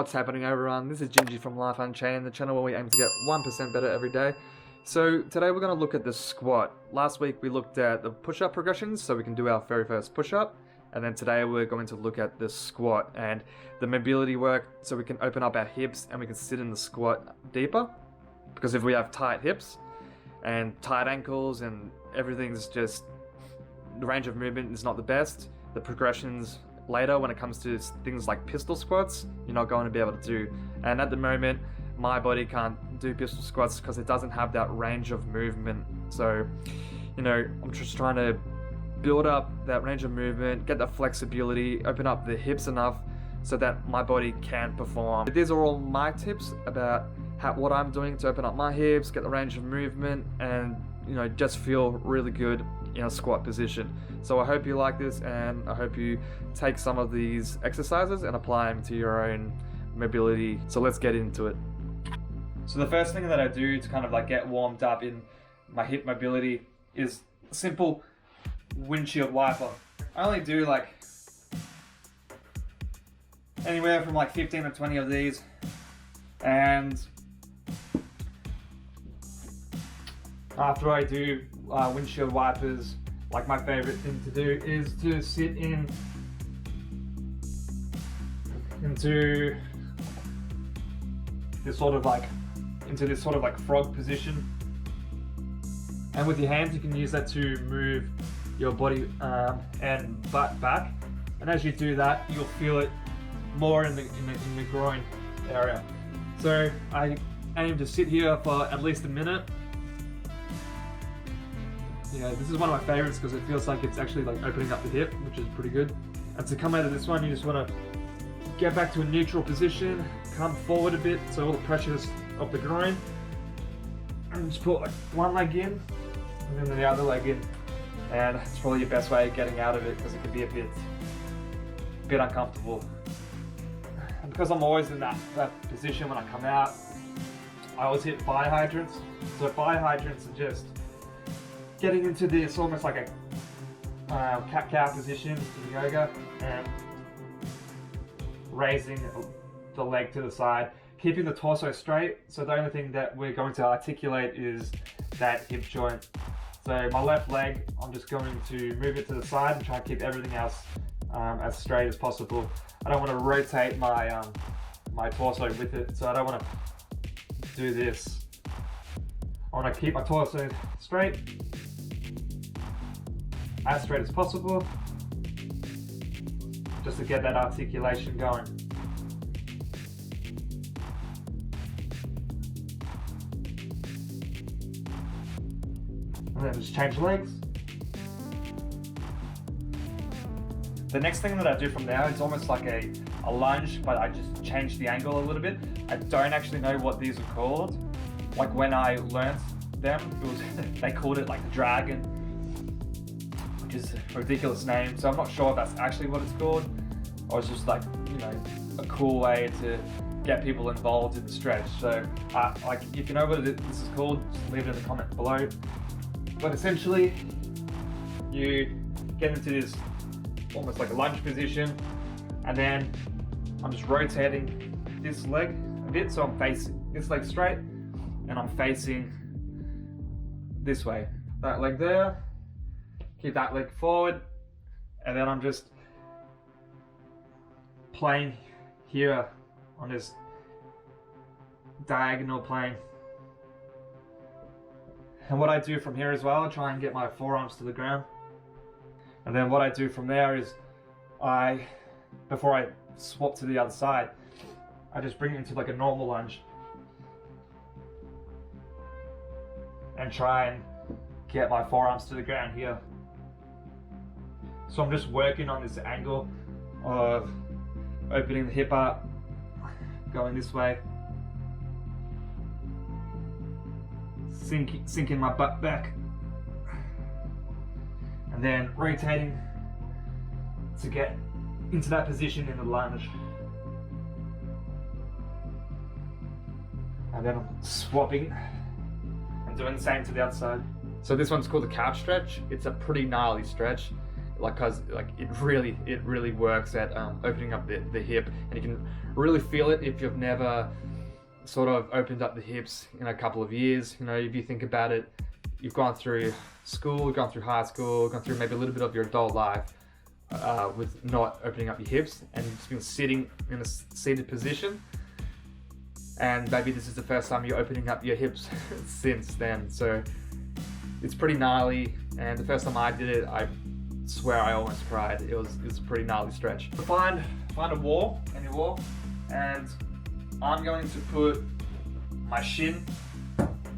What's happening, everyone? This is Gingy from Life Unchained, the channel where we aim to get 1% better every day. So today we're going to look at the squat. Last week we looked at the push-up progressions, so we can do our very first push-up. And then today we're going to look at the squat and the mobility work, so we can open up our hips and we can sit in the squat deeper. Because if we have tight hips and tight ankles and everything's just, the range of movement is not the best, the progressions later when it comes to things like pistol squats, you're not going to be able to do. And at the moment, my body can't do pistol squats because it doesn't have that range of movement. So, you know, I'm just trying to build up that range of movement, get that flexibility, open up the hips enough so that my body can perform. These are all my tips about what I'm doing to open up my hips, get the range of movement, and you know, just feel really good in a squat position. So I hope you like this, and I hope you take some of these exercises and apply them to your own mobility. So let's get into it. So the first thing that I do to kind of like get warmed up in my hip mobility is a simple windshield wiper. I only do like anywhere from like 15 to 20 of these, and after I do windshield wipers, like my favorite thing to do is to sit into this sort of like frog position, and with your hands you can use that to move your body and butt back, and as you do that you'll feel it more in the groin area. So I aim to sit here for at least a minute. Yeah, this is one of my favorites because it feels like it's actually like opening up the hip, which is pretty good. And to come out of this one, you just want to get back to a neutral position, come forward a bit so all the pressure is off the groin, and just put like one leg in and then the other leg in. And it's probably your best way of getting out of it because it can be a bit uncomfortable. And because I'm always in that position when I come out, I always hit fire hydrants. So fire hydrants are just getting into this almost like a cat-cow position in yoga, and raising the leg to the side, keeping the torso straight. So the only thing that we're going to articulate is that hip joint. So my left leg, I'm just going to move it to the side and try and keep everything else as straight as possible. I don't want to rotate my my torso with it, so I don't want to do this. I want to keep my torso straight, as straight as possible, just to get that articulation going. And then just change legs. The next thing that I do from there is almost like a lunge, but I just change the angle a little bit. I don't actually know what these are called. Like when I learnt them, they called it like the dragon, which is a ridiculous name. So I'm not sure if that's actually what it's called, or it's just like, you know, a cool way to get people involved in the stretch. So like if you know what this is called, just leave it in the comment below. But essentially, you get into this almost like a lunge position, and then I'm just rotating this leg a bit, so I'm facing this leg straight, and I'm facing this way. That leg there, keep that leg forward, and then I'm just playing here on this diagonal plane. And what I do from here as well, I try and get my forearms to the ground. And then what I do from there is before I swap to the other side, I just bring it into like a normal lunge and try and get my forearms to the ground here. So I'm just working on this angle of opening the hip up, going this way, sinking my butt back, and then rotating to get into that position in the lunge. And then I'm swapping and doing the same to the other side. So this one's called the calf stretch. It's a pretty gnarly stretch. cause it really works at opening up the hip, and you can really feel it if you've never sort of opened up the hips in a couple of years. You know, if you think about it, you've gone through school, you've gone through high school, gone through maybe a little bit of your adult life with not opening up your hips, and you've just been sitting in a seated position, and maybe this is the first time you're opening up your hips since then. So it's pretty gnarly, and the first time I did it, I swear I almost cried. It was a pretty gnarly stretch. Find a wall, any wall, and I'm going to put my shin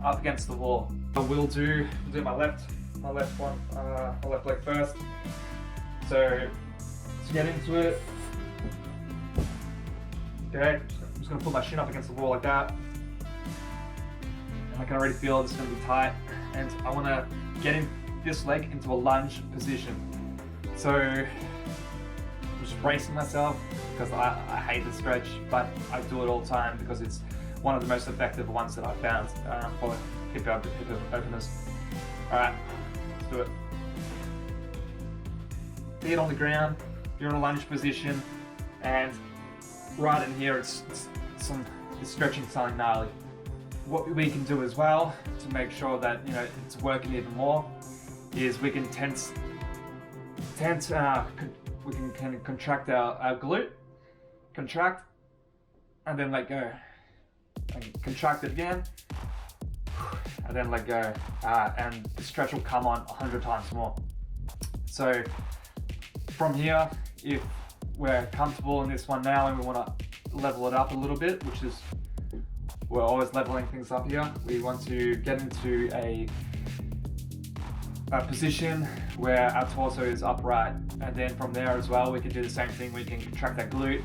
up against the wall. I will do my left leg first. So let's get into it. Okay, I'm just gonna put my shin up against the wall like that. And I can already feel this is gonna be tight. And I wanna get this leg into a lunge position. So I'm just bracing myself because I hate the stretch, but I do it all the time because it's one of the most effective ones that I've found for hip openers. All right, let's do it. Feet on the ground, you're in a lunge position, and right in here it's stretching something gnarly. What we can do as well to make sure that it's working even more is we can we can kind of contract our glute, contract, and then let go, and contract it again, and then let go, and the stretch will come on 100 times more. So from here, if we're comfortable in this one now and we want to level it up a little bit, which is, we're always leveling things up here, we want to get into a position where our torso is upright, and then from there as well we can do the same thing. We can contract that glute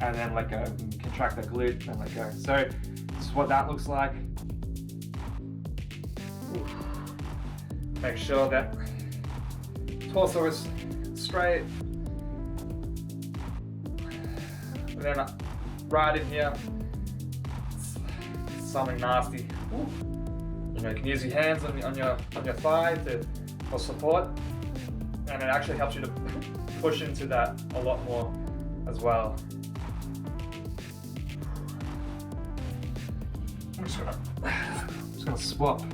and then let go, we can contract that glute and let go. So this is what that looks like. Make sure that torso is straight, and then right in here, something nasty. Ooh. You can use your hands on your thigh for support, and it actually helps you to push into that a lot more as well. I'm just gonna swap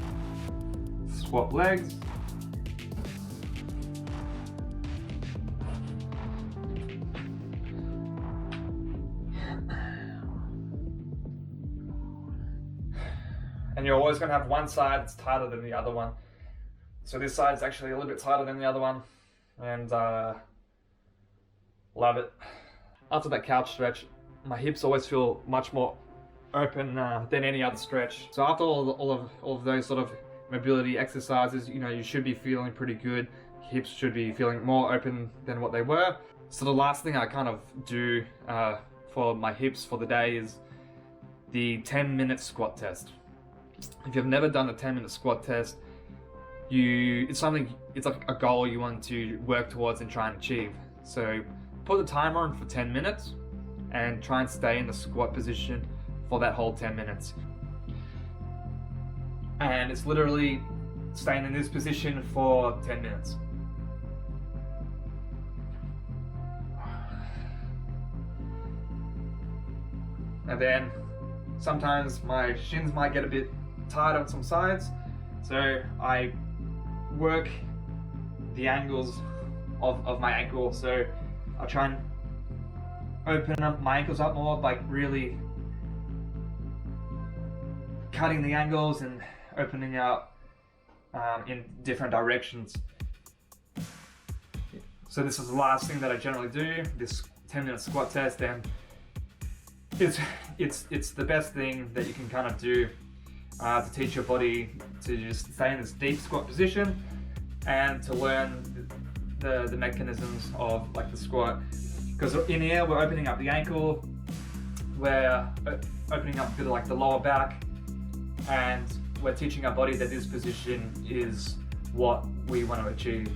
legs. And you're always going to have one side that's tighter than the other one. So this side is actually a little bit tighter than the other one, and love it. After that couch stretch, my hips always feel much more open than any other stretch. So after all of those sort of mobility exercises, you should be feeling pretty good. Hips should be feeling more open than what they were. So the last thing I kind of do for my hips for the day is the 10-minute squat test. If you've never done a 10-minute squat test, it's like a goal you want to work towards and try and achieve. So put the timer on for 10 minutes and try and stay in the squat position for that whole 10 minutes. And it's literally staying in this position for 10 minutes. And then sometimes my shins might get a bit tight on some sides, so I work the angles of my ankle. So I try and open up my ankles up more by really cutting the angles and opening out in different directions. So this is the last thing that I generally do, this 10-minute squat test, and it's the best thing that you can kind of do to teach your body to just stay in this deep squat position and to learn the mechanisms of like the squat. Because in here we're opening up the ankle, we're opening up a bit of like the lower back, and we're teaching our body that this position is what we want to achieve.